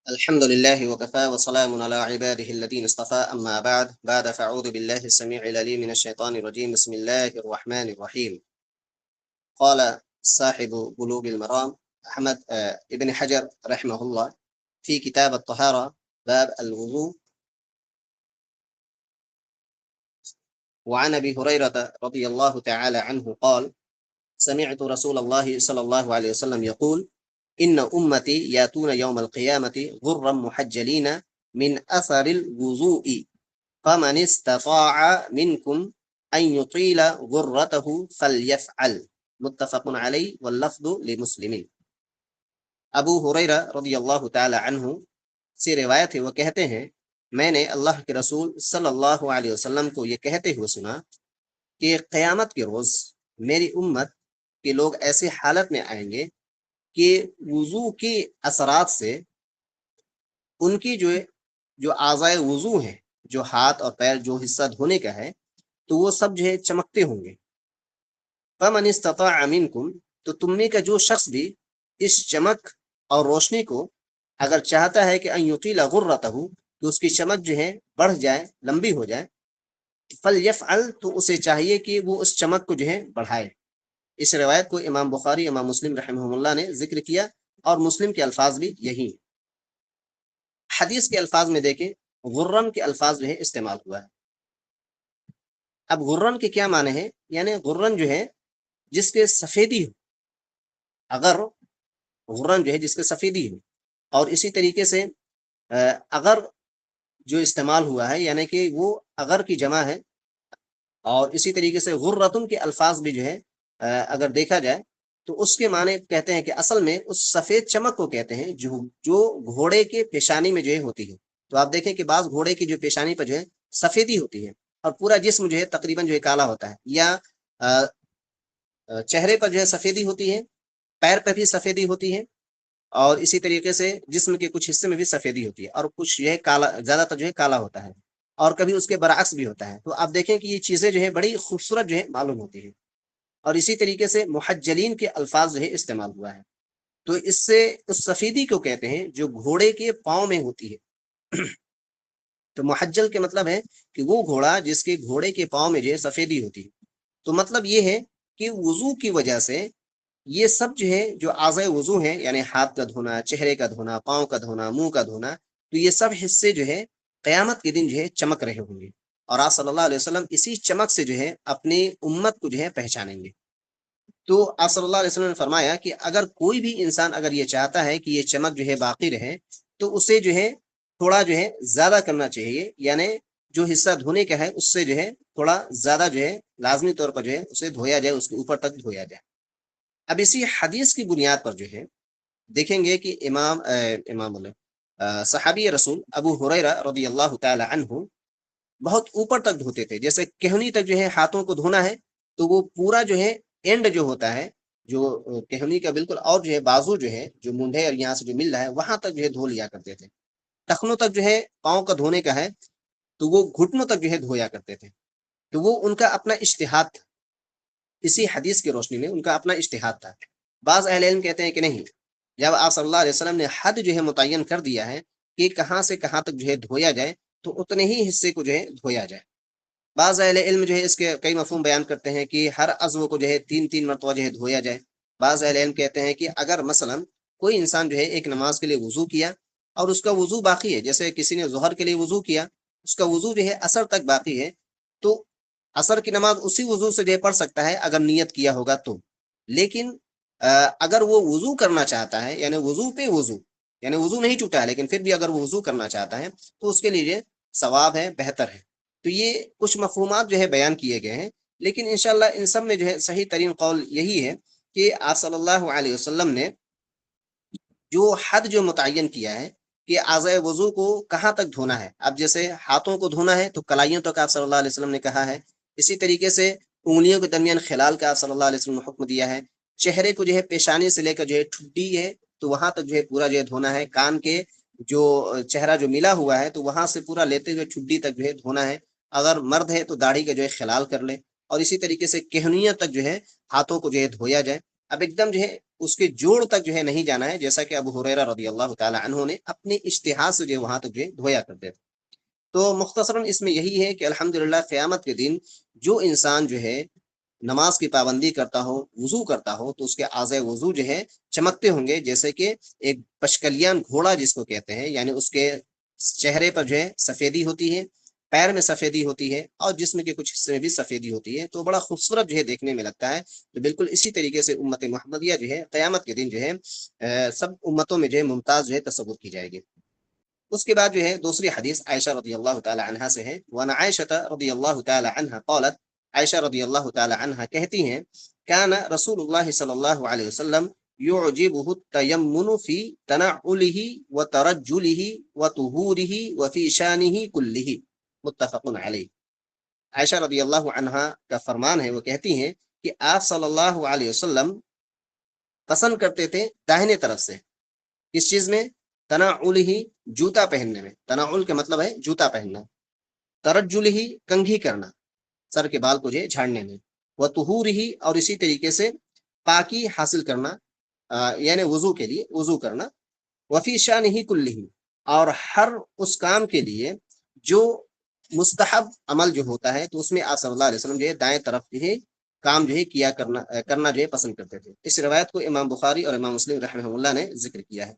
الحمد لله وكفى وسلام على عباده الذين اصطفى أما بعد فأعوذ بالله السميع العليم من الشيطان الرجيم بسم الله الرحمن الرحيم. قال صاحب بلوغ المرام أحمد ابن حجر رحمه الله في كتاب الطهارة باب الوضوء. وعن أبي هريرة رضي الله تعالى عنه قال سمعت رسول الله صلى الله عليه وسلم يقول إن أمتي يأتون يوم القيامة غرا محجلين من أثر الوضوء فمن استطاع منكم أن يطيل غرته فليفعل متفق علیہ واللفظ لمسلم. ابو ہریرہ رضی اللہ تعالی عنہ سے روایت ہے، وہ کہتے ہیں میں نے اللہ کے رسول صلی اللہ علیہ وسلم کو یہ کہتے ہوئے سنا کہ قیامت کے روز میری امت کے لوگ ایسے حالت میں آئیں گے کہ وضو کے اثرات سے ان کی جو اعضائے وضو ہیں، جو ہاتھ اور پیر جو حصہ دھونے کا ہے، تو وہ سب جو ہے چمکتے ہوں گے. فمن استطاع منکم، تو تم میں کا جو شخص بھی اس چمک اور روشنی کو اگر چاہتا ہے کہ ان یطیل غرتہ، تو اس کی چمک جو ہے بڑھ جائے، لمبی ہو جائے، فلیفعل، تو اسے چاہیے کہ وہ اس چمک کو جو ہے بڑھائے. اس روایت کو امام بخاری امام مسلم رحمہ اللہ نے ذکر کیا، اور مسلم کے الفاظ بھی یہی ہیں. حدیث کے الفاظ میں دیکھیں غرن کے الفاظ جو ہے استعمال ہوا ہے. اب غرن کے کیا معنی ہے؟ یعنی غرن جو ہے جس کے سفیدی ہو، اگر غرن جو ہے جس کے سفیدی ہو. اور اسی طریقے سے اگر جو استعمال ہوا ہے یعنی کہ وہ اگر کی جمع ہے، اور اسی طریقے سے غرتن کے الفاظ بھی جو ہے اگر دیکھا جائے تو اس کے معنی کہتے ہیں کہ اصل میں اس سفید چمک کو کہتے ہیں جو گھوڑے کے پیشانی میں جو ہے ہوتی ہے. تو آپ دیکھیں کہ بعض گھوڑے کی جو پیشانی پر جو ہے سفیدی ہوتی ہے، اور پورا جسم جو ہے تقریباً جو ہے کالا ہوتا ہے، یا چہرے پر جو ہے سفیدی ہوتی ہے، پیر پہ بھی سفیدی ہوتی ہے، اور اسی طریقے سے جسم کے کچھ حصے میں بھی سفیدی ہوتی ہے، اور کچھ جو ہے کالا، زیادہ تر جو ہے کالا ہوتا ہے، اور کبھی اس کے برعکس بھی ہوتا ہے. تو آپ دیکھیں کہ یہ چیزیں جو ہے بڑی خوبصورت جو ہے معلوم ہوتی ہیں. اور اسی طریقے سے محجلین کے الفاظ جو ہے استعمال ہوا ہے. تو اس سے اس سفیدی کو کہتے ہیں جو گھوڑے کے پاؤں میں ہوتی ہے. تو محجل کے مطلب ہے کہ وہ گھوڑا جس کے گھوڑے کے پاؤں میں جو ہے سفیدی ہوتی ہے. تو مطلب یہ ہے کہ وضو کی وجہ سے یہ سب جو ہے جو اعضائے وضو ہیں، یعنی ہاتھ کا دھونا، چہرے کا دھونا، پاؤں کا دھونا، منہ کا دھونا، تو یہ سب حصے جو ہے قیامت کے دن جو ہے چمک رہے ہوں گے. اور آپ صلی اللہ علیہ وسلم اسی چمک سے جو ہے اپنی امت کو جو ہے پہچانیں گے. تو آپ صلی اللہ علیہ وسلم نے فرمایا کہ اگر کوئی بھی انسان اگر یہ چاہتا ہے کہ یہ چمک جو ہے باقی رہے، تو اسے جو ہے تھوڑا جو ہے زیادہ کرنا چاہیے، یعنی جو حصہ دھونے کا ہے اس سے جو ہے تھوڑا زیادہ جو ہے لازمی طور پر جو ہے اسے دھویا جائے، اس کے اوپر تک دھویا جائے. اب اسی حدیث کی بنیاد پر جو ہے دیکھیں گے کہ صحابی رسول ابو ہریرہ رضی اللہ تعالی عنہ بہت اوپر تک دھوتے تھے. جیسے کہنی تک جو ہے ہاتھوں کو دھونا ہے تو وہ پورا جو ہے اینڈ جو ہوتا ہے، جو کہنی کا بالکل، اور جو ہے بازو جو ہے جو منڈے اور یہاں سے جو مل رہا ہے وہاں تک جو ہے دھو لیا کرتے تھے. ٹخنوں تک جو ہے پاؤں کا دھونے کا ہے تو وہ گھٹنوں تک جو ہے دھویا کرتے تھے. تو وہ ان کا اپنا اجتہاد تھا، اسی حدیث کی روشنی میں ان کا اپنا اجتہاد تھا. بعض اہل علم کہتے ہیں کہ نہیں، جب آپ صلی اللہ علیہ وسلم نے حد جو ہے متعین کر دیا ہے کہ کہاں سے کہاں تک جو ہے دھویا جائے، تو اتنے ہی حصے کو جو ہے دھویا جائے. بعض اہل علم جو ہے اس کے کئی مفہوم بیان کرتے ہیں کہ ہر عضو کو جو ہے 3 مرتبہ جو ہے دھویا جائے. بعض اہل علم کہتے ہیں کہ اگر مثلا کوئی انسان جو ہے ایک نماز کے لیے وضو کیا اور اس کا وضو باقی ہے، جیسے کسی نے ظہر کے لیے وضو کیا، اس کا وضو جو ہے عصر تک باقی ہے، تو عصر کی نماز اسی وضو سے جو ہے پڑھ سکتا ہے اگر نیت کیا ہوگا تو. لیکن اگر وہ وضو کرنا چاہتا ہے، یعنی وضو پہ وضو، یعنی وضو نہیں ٹوٹا ہے لیکن پھر بھی اگر وہ وضو کرنا چاہتا ہے تو اس کے لیے ثواب ہے، بہتر ہے. تو یہ کچھ مفہومات جو ہے بیان کیے گئے ہیں، لیکن انشاءاللہ ان سب میں جو ہے صحیح ترین قول یہی ہے کہ آپ صلی اللہ علیہ وسلم نے جو حد جو متعین کیا ہے کہ اعضائے وضو کو کہاں تک دھونا ہے. اب جیسے ہاتھوں کو دھونا ہے تو کلائیوں تک آپ صلی اللہ علیہ وسلم نے کہا ہے. اسی طریقے سے انگلیوں کے درمیان خلال کا آپ صلی اللہ علیہ وسلم نے حکم دیا ہے. چہرے کو جو ہے پیشانی سے لے کر جو ہے ٹھڈی ہے تو وہاں تک جو ہے پورا جو ہے دھونا ہے. کان کے جو چہرہ جو ملا ہوا ہے تو وہاں سے پورا لیتے ہوئے ٹھڈی تک جو ہے دھونا ہے. اگر مرد ہے تو داڑھی کا جو ہے خلال کر لے. اور اسی طریقے سے کہنیوں تک جو ہے ہاتھوں کو جو ہے دھویا جائے. اب ایک دم جو ہے اس کے جوڑ تک جو ہے نہیں جانا ہے، جیسا کہ ابو ہریرہ رضی اللہ تعالی عنہ نے اپنے اجتہاد سے جو ہے وہاں تک جو ہے دھویا کرتے تھے۔ تو مختصراً اس میں یہی ہے کہ الحمدللہ قیامت کے دن جو انسان جو ہے نماز کی پابندی کرتا ہو، وضو کرتا ہو، تو اس کے اعضائے وضو جو ہے چمکتے ہوں گے، جیسے کہ ایک پشکلیان گھوڑا جس کو کہتے ہیں، یعنی اس کے چہرے پر جو ہے سفیدی ہوتی ہے، پیر میں سفیدی ہوتی ہے، اور جسم کے کچھ حصے میں بھی سفیدی ہوتی ہے، تو بڑا خوبصورت جو ہے دیکھنے میں لگتا ہے۔ تو بالکل اسی طریقے سے امت محمدیہ جو ہے قیامت کے دن جو ہے سب امتوں میں جو ہے ممتاز جو ہے تصور کی جائے گی۔ اس کے بعد جو ہے دوسری حدیث عائشہ رضی اللہ تعالی عنہا سے ہے، وَعَنْ عَائِشَةَ رضی اللہ تعالی عنہا قالت، عائشہ رضی اللہ تعالی عنہا کہتی ہیں، كان رسول اللہ صلی اللہ علیہ وسلم يعجبه التيمن في تنعله وترجله وطهوره وفي شانه كله، متفق علیہ۔ عائشہ رضی اللہ عنہا کا فرمان ہے، وہ کہتی ہیں کہ آپ صلی اللہ علیہ وسلم پسند کرتے تھے داہنے طرف سے، کس چیز میں؟ تنعل ہی، جوتا پہننے میں، تنعل کا مطلب ہے جوتا پہننا، ترجل ہی، کنگھی کرنا، سر کے بال کو جو ہے جھاڑنے میں، وہ طہور ہی، اور اسی طریقے سے پاکی حاصل کرنا، یعنی وضو کے لیے وضو کرنا، وفی شان ہی کل ہی، اور ہر اس کام کے لیے جو مستحب عمل جو ہوتا ہے تو اس میں آپ صلی اللہ علیہ وسلم جو ہے دائیں طرف کے کام جو ہے کیا کرنا جو ہے پسند کرتے تھے۔ اس روایت کو امام بخاری اور امام مسلم رحمہ اللہ نے ذکر کیا ہے۔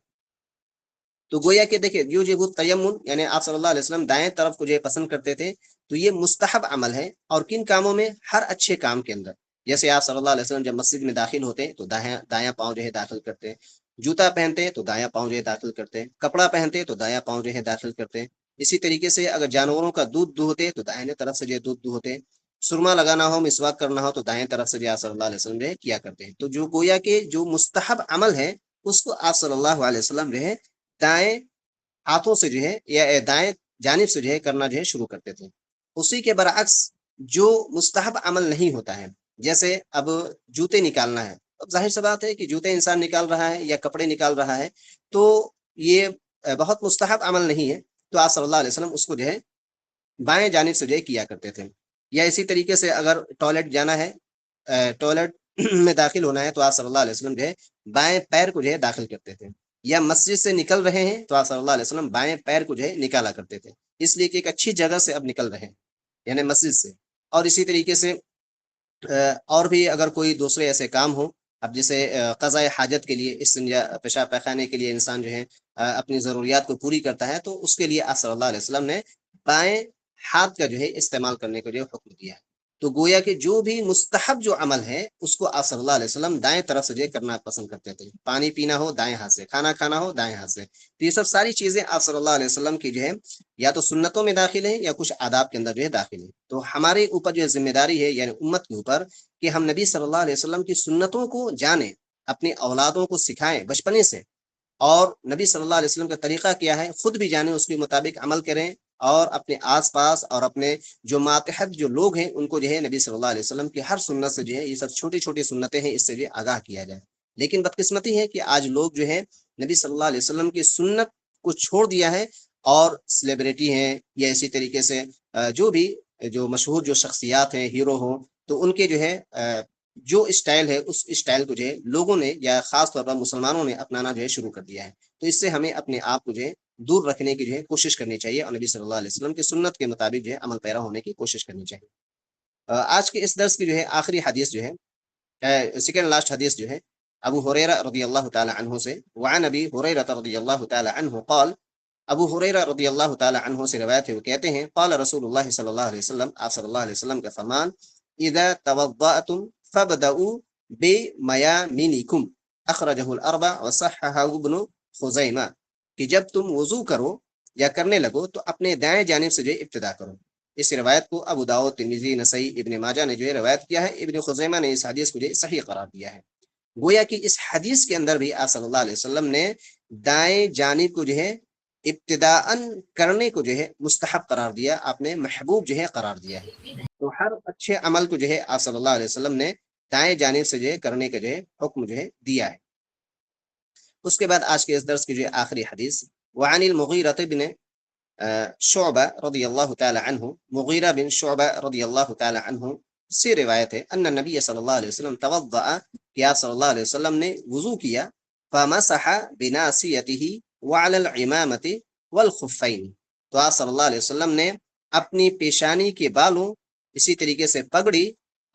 تو گویا کہ دیکھیں یوجب التیمن، یعنی آپ صلی اللہ علیہ وسلم دائیں طرف کو جو ہے پسند کرتے تھے، تو یہ مستحب عمل ہے، اور کن کاموں میں؟ ہر اچھے کام کے اندر۔ جیسے آپ صلی اللہ علیہ وسلم جب مسجد میں داخل ہوتے ہیں تو دایاں پاؤں جو ہے داخل کرتے ہیں، جوتا پہنتے ہیں تو دایاں پاؤں جو ہے داخل کرتے ہیں، کپڑا پہنتے ہیں تو دایاں پاؤں جو ہے داخل کرتے ہیں۔ اسی طریقے سے اگر جانوروں کا دودھ دوہتے تو دائیں طرف سے جو ہے دودھ دوہتے، سرما لگانا ہو، مسواک کرنا ہو تو دائیں طرف سے جو آپ صلی اللہ علیہ وسلم جو ہے کیا کرتے ہیں۔ تو جو گویا کہ جو مستحب عمل ہے اس کو آپ صلی اللہ علیہ وسلم جو ہے دائیں ہاتھوں سے جو ہے یا دائیں جانب سے جو ہے کرنا جو ہے شروع کرتے تھے۔ اسی کے برعکس جو مستحب عمل نہیں ہوتا ہے، جیسے اب جوتے نکالنا ہے، اب ظاہر سی بات ہے کہ جوتے انسان نکال رہا ہے یا کپڑے نکال رہا ہے تو یہ بہت مستحب عمل نہیں ہے، تو آپ صلی اللہ علیہ وسلم اس کو جو ہے بائیں جانب سے جو ہے کیا کرتے تھے۔ یا اسی طریقے سے اگر ٹوائلٹ جانا ہے، ٹوائلٹ میں داخل ہونا ہے، تو آپ صلی اللہ علیہ وسلم جو ہے بائیں پیر کو جو ہے داخل کرتے تھے۔ یا مسجد سے نکل رہے ہیں تو آپ صلی اللہ علیہ وسلم بائیں پیر کو جو ہے نکالا کرتے تھے، اس لیے کہ ایک اچھی جگہ سے اب نکل رہے ہیں، یعنی مسجد سے۔ اور اسی طریقے سے اور بھی اگر کوئی دوسرے ایسے کام ہو، اب جیسے قضاء حاجت کے لیے، استنجا پیشاب پیخانے کے لیے انسان جو ہے اپنی ضروریات کو پوری کرتا ہے، تو اس کے لیے آپ صلی اللہ علیہ وسلم نے بائیں ہاتھ کا جو ہے استعمال کرنے کو جو ہے حکم دیا ہے۔ تو گویا کہ جو بھی مستحب جو عمل ہے اس کو آپ صلی اللہ علیہ وسلم دائیں طرف سے جو ہے کرنا پسند کرتے تھے۔ پانی پینا ہو دائیں ہاتھ سے، کھانا کھانا ہو دائیں ہاتھ سے، تو یہ سب ساری چیزیں آپ صلی اللہ علیہ وسلم کی جو ہے یا تو سنتوں میں داخل ہے یا کچھ آداب کے اندر جو ہے داخل ہے۔ تو ہمارے اوپر جو ہے ذمہ داری ہے، یعنی امت کے اوپر، کہ ہم نبی صلی اللہ علیہ وسلم کی سنتوں کو جانیں، اپنی اولادوں کو سکھائیں بچپنے سے، اور نبی صلی اللہ علیہ وسلم کا طریقہ کیا ہے خود بھی جانیں، اس کے مطابق عمل کریں، اور اپنے آس پاس اور اپنے جو ماتحت جو لوگ ہیں ان کو جو ہے نبی صلی اللہ علیہ وسلم کی ہر سنت سے جو ہے، یہ سب چھوٹی چھوٹی سنتیں ہیں، اس سے جو آگاہ کیا جائے۔ لیکن بدقسمتی ہے کہ آج لوگ جو ہے نبی صلی اللہ علیہ وسلم کی سنت کو چھوڑ دیا ہے، اور سیلیبریٹی ہیں یا اسی طریقے سے جو بھی جو مشہور جو شخصیات ہیں، ہیرو ہوں، تو ان کے جو ہے جو اسٹائل ہے اس اسٹائل کو جو ہے لوگوں نے یا خاص طور پر مسلمانوں نے اپنانا جو ہے شروع کر دیا ہے۔ تو اس سے ہمیں اپنے آپ کو جو ہے دور رکھنے کی جو ہے کوشش کرنی چاہیے، اور نبی صلی اللہ علیہ وسلم کی سنت کے مطابق جو ہے عمل پیرا ہونے کی کوشش کرنی چاہیے۔ آج کے اس درس کی جو ہے آخری حدیث جو ہے، سیکنڈ لاسٹ حدیث جو ہے، ابو ہریرہ رضی اللہ تعالی عنہ سے، وعن ابی ہریرہ رضی اللہ تعالی عنہ قال، ابو ہریرہ رضی اللہ تعالی عنہ سے روایت ہے، وہ کہتے ہیں، قال رسول اللہ صلی اللہ علیہ وسلم، آپ صلی اللہ علیہ وسلم کا فرمان، اذا توضأتم فابدؤوا بمیامنکم، اخرجہ الاربع وصححہ ابن خزیمہ، کہ جب تم وضو کرو یا کرنے لگو تو اپنے دائیں جانب سے جو ہے ابتدا کرو۔ اس روایت کو ابو داؤد، ترمذی، نسائی، ابن ماجہ نے جو ہے روایت کیا ہے، ابن خزیمہ نے اس حدیث کو جو ہے صحیح قرار دیا ہے۔ گویا کہ اس حدیث کے اندر بھی آپ صلی اللہ علیہ وسلم نے دائیں جانب کو جو ہے ابتداءً کرنے کو جو ہے مستحب قرار دیا، آپ نے محبوب جو ہے قرار دیا ہے۔ تو ہر اچھے عمل کو جو ہے آپ صلی اللہ علیہ وسلم نے دائیں جانب سے جو ہے کرنے کا جو ہے حکم جو ہے دیا ہے۔ اس کے بعد آج کے اس درس کی جو ہے آخری حدیث، وعن المغیرۃ بن شعبہ رضی اللہ تعالی عنہ، مغیرہ بن شعبہ رضی اللہ تعالی عنہ سے روایت ہے، ان نبی صلی اللہ علیہ وسلم توضأ کہ آپ صلی اللہ علیہ وسلم نے وضو کیا، فمسح بناصیتہ وعلی العمامۃ والخفین، تو آپ صلی اللہ علیہ وسلم نے اپنی پیشانی کے بالوں، اسی طریقے سے پگڑی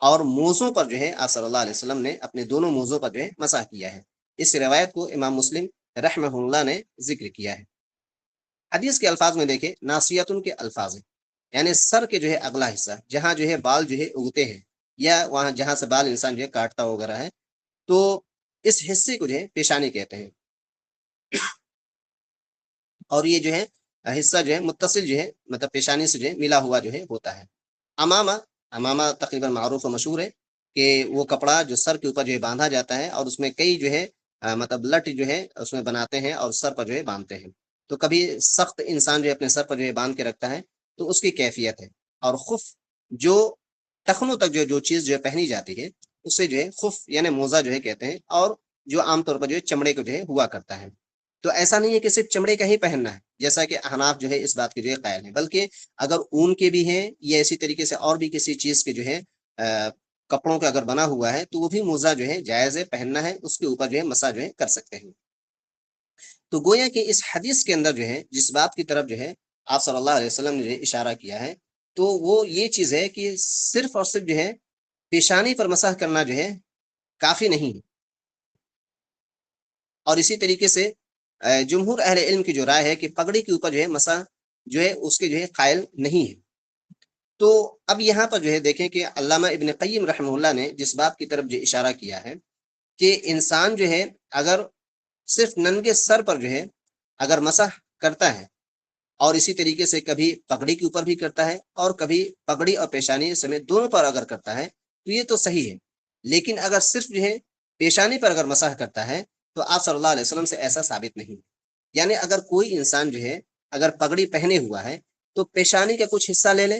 اور موزوں پر جو ہے آپ صلی اللہ علیہ وسلم نے اپنے دونوں موزوں پر جو ہے مسح کیا ہے۔ اس روایت کو امام مسلم رحمہ اللہ نے ذکر کیا ہے۔ حدیث کے الفاظ میں دیکھیں، ناصیتن کے الفاظ ہیں، یعنی سر کے جو ہے اگلا حصہ، جہاں جو ہے بال جو ہے اگتے ہیں، یا وہاں جہاں سے بال انسان جو ہے کاٹتا وغیرہ ہے، تو اس حصے کو جو ہے پیشانی کہتے ہیں۔ اور یہ جو ہے حصہ جو ہے متصل جو ہے مطلب پیشانی سے جو ہے ملا ہوا جو ہے ہوتا ہے۔ امامہ، امامہ تقریباً معروف و مشہور ہے کہ وہ کپڑا جو سر کے اوپر جو ہے باندھا جاتا ہے، اور اس میں کئی جو ہے مطلب لٹ جو ہے اس میں بناتے ہیں اور سر پر جو ہے باندھتے ہیں۔ تو کبھی سخت انسان جو ہے اپنے سر پر جو ہے باندھ کے رکھتا ہے تو اس کی کیفیت ہے۔ اور خف جو ٹخنوں تک جو چیز جو ہے پہنی جاتی ہے اسے جو ہے خف یعنی موزہ جو ہے کہتے ہیں، اور جو عام طور پر جو ہے چمڑے کو جو ہے ہوا کرتا ہے۔ تو ایسا نہیں ہے کہ صرف چمڑے کا ہی پہننا ہے، جیسا کہ احناف جو ہے اس بات کے جو ہے قائل ہیں، بلکہ اگر اون کے بھی ہیں یا اسی طریقے سے اور بھی کسی چیز کے جو ہے کپڑوں کا اگر بنا ہوا ہے تو وہ بھی موزہ جو ہے جائز ہے پہننا ہے، اس کے اوپر جو ہے مسا جو ہے کر سکتے ہیں۔ تو گویا کہ اس حدیث کے اندر جو ہے جس بات کی طرف جو ہے آپ صلی اللہ علیہ وسلم نے اشارہ کیا ہے، تو وہ یہ چیز ہے کہ صرف اور صرف جو ہے پیشانی پر مسح کرنا جو ہے کافی نہیں ہے۔ اور اسی طریقے سے جمہور اہل علم کی جو رائے ہے کہ پگڑی کے اوپر جو ہے مسح جو ہے اس کے جو ہے قائل نہیں ہے۔ تو اب یہاں پر جو ہے دیکھیں کہ علامہ ابن قیم رحمہ اللہ نے جس بات کی طرف جو اشارہ کیا ہے کہ انسان جو ہے اگر صرف ننگے سر پر جو ہے اگر مسح کرتا ہے، اور اسی طریقے سے کبھی پگڑی کے اوپر بھی کرتا ہے اور کبھی پگڑی اور پیشانی سمیت دونوں پر اگر کرتا ہے تو یہ تو صحیح ہے، لیکن اگر صرف جو ہے پیشانی پر اگر مسح کرتا ہے تو آپ صلی اللہ علیہ وسلم سے ایسا ثابت نہیں۔ یعنی اگر کوئی انسان جو ہے اگر پگڑی پہنے ہوا ہے تو پیشانی کا کچھ حصہ لے لے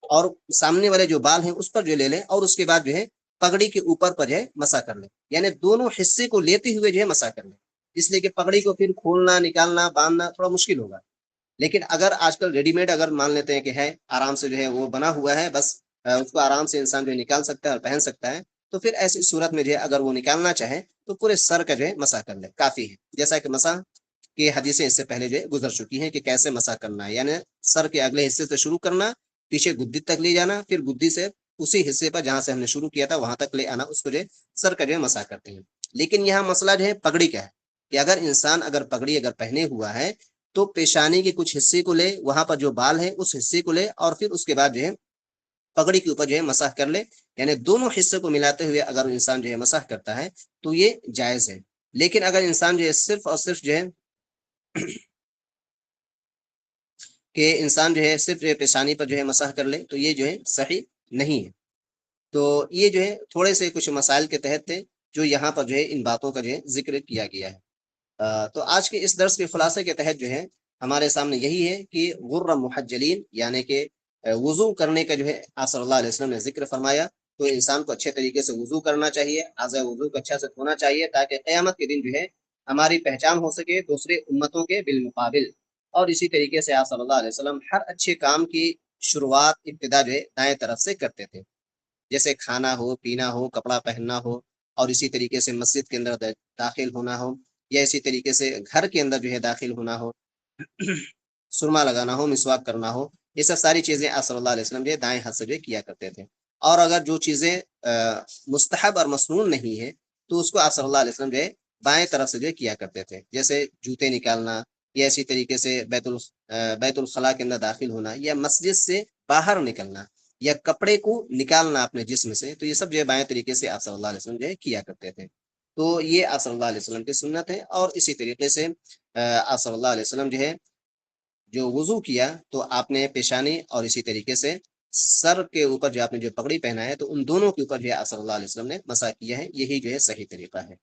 اور سامنے والے جو بال ہیں اس پر جو لے لے، اور اس کے بعد جو ہے پگڑی کے اوپر پر جو ہے مسح کر لے، یعنی دونوں حصے کو لیتے ہوئے جو ہے مسح کر لے، اس لیے کہ پگڑی کو پھر کھولنا نکالنا باندھنا تھوڑا مشکل ہوگا۔ لیکن اگر آج کل ریڈی میڈ اگر مان لیتے ہیں کہ ہے آرام سے جو ہے وہ بنا ہوا ہے، بس اس کو آرام سے انسان جو ہے نکال سکتا ہے اور پہن سکتا ہے، تو پھر ایسی صورت میں جو ہے اگر وہ نکالنا چاہے تو پورے سر کا جو ہے مسح کر لے کافی ہے، جیسا کہ مسح کی حدیثیں اس سے پہلے جو ہے گزر چکی ہیں کہ کیسے مسح کرنا ہے، یعنی سر کے اگلے حصے سے شروع کرنا، پیچھے گدی تک لے جانا، پھر گدی سے اسی حصے پر جہاں سے ہم نے شروع کیا تھا وہاں تک لے آنا، اس کو جو ہے سر کا جو ہے مسح کرتے ہیں۔ لیکن یہاں مسئلہ جو ہے پگڑی کا ہے کہ اگر انسان اگر پگڑی اگر پہنے ہوا ہے تو پیشانی کے کچھ حصے کو لے، وہاں پر جو بال ہے اس حصے کو لے، اور پھر اس کے بعد جو ہے پگڑی کے اوپر جو ہے مسح کر لے، یعنی دونوں حصے کو ملاتے ہوئے اگر انسان جو ہے مسح کرتا ہے تو یہ جائز ہے۔ لیکن اگر انسان جو ہے صرف اور صرف جو ہے کہ انسان جو ہے صرف پیشانی پر جو ہے مسح کر لے تو یہ جو ہے صحیح نہیں ہے۔ تو یہ جو ہے تھوڑے سے کچھ مسائل کے تحت تھے جو یہاں پر جو ہے ان باتوں کا جو ہے ذکر کیا گیا ہے۔ تو آج کے اس درس کے خلاصے کے تحت جو ہے ہمارے سامنے یہی ہے کہ غر محجلین یعنی کہ وضو کرنے کا جو ہے آپ صلی اللہ علیہ وسلم نے ذکر فرمایا، تو انسان کو اچھے طریقے سے وضو کرنا چاہیے، اعضاء وضو کو اچھا سے دھونا چاہیے تاکہ قیامت کے دن جو ہے ہماری پہچان ہو سکے دوسرے امتوں کے بالمقابل۔ اور اسی طریقے سے آپ صلی اللہ علیہ وسلم ہر اچھے کام کی شروعات ابتدا جو ہے دائیں طرف سے کرتے تھے، جیسے کھانا ہو، پینا ہو، کپڑا پہننا ہو، اور اسی طریقے سے مسجد کے اندر داخل ہونا ہو، یا اسی طریقے سے گھر کے اندر جو ہے داخل ہونا ہو، سرما لگانا ہو، مسواک کرنا ہو، یہ سب ساری چیزیں آپ صلی اللہ علیہ وسلم جو ہے دائیں ہاتھ سے جو کیا کرتے تھے۔ اور اگر جو چیزیں مستحب اور مسنون نہیں ہے تو اس کو آپ صلی اللہ علیہ وسلم جو ہے بائیں طرف سے جو کیا کرتے تھے، جیسے جوتے نکالنا، یا اسی طریقے سے بیت الخلاء کے اندر داخل ہونا، یا مسجد سے باہر نکلنا، یا کپڑے کو نکالنا اپنے جسم سے، تو یہ سب جو ہے بائیں طریقے سے آپ صلی اللہ علیہ وسلم جو ہے کیا کرتے تھے۔ تو یہ آپ صلی اللہ علیہ وسلم کی سنت ہے۔ اور اسی طریقے سے آپ صلی اللہ علیہ وسلم جو ہے جو وضو کیا تو آپ نے پیشانی اور اسی طریقے سے سر کے اوپر جو آپ نے جو پگڑی پہنا ہے تو ان دونوں کے اوپر جو ہے آپ صلی اللہ علیہ وسلم نے مسح کیا ہے، یہی جو ہے صحیح طریقہ ہے۔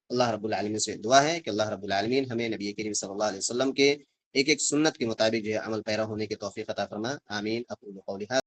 اللہ رب العالمین سے دعا ہے کہ اللہ رب العالمین ہمیں نبی کریم صلی اللہ علیہ وسلم کے ایک ایک سنت کے مطابق جو ہے عمل پیرا ہونے کی توفیق عطا فرما، آمین۔ اقول قولی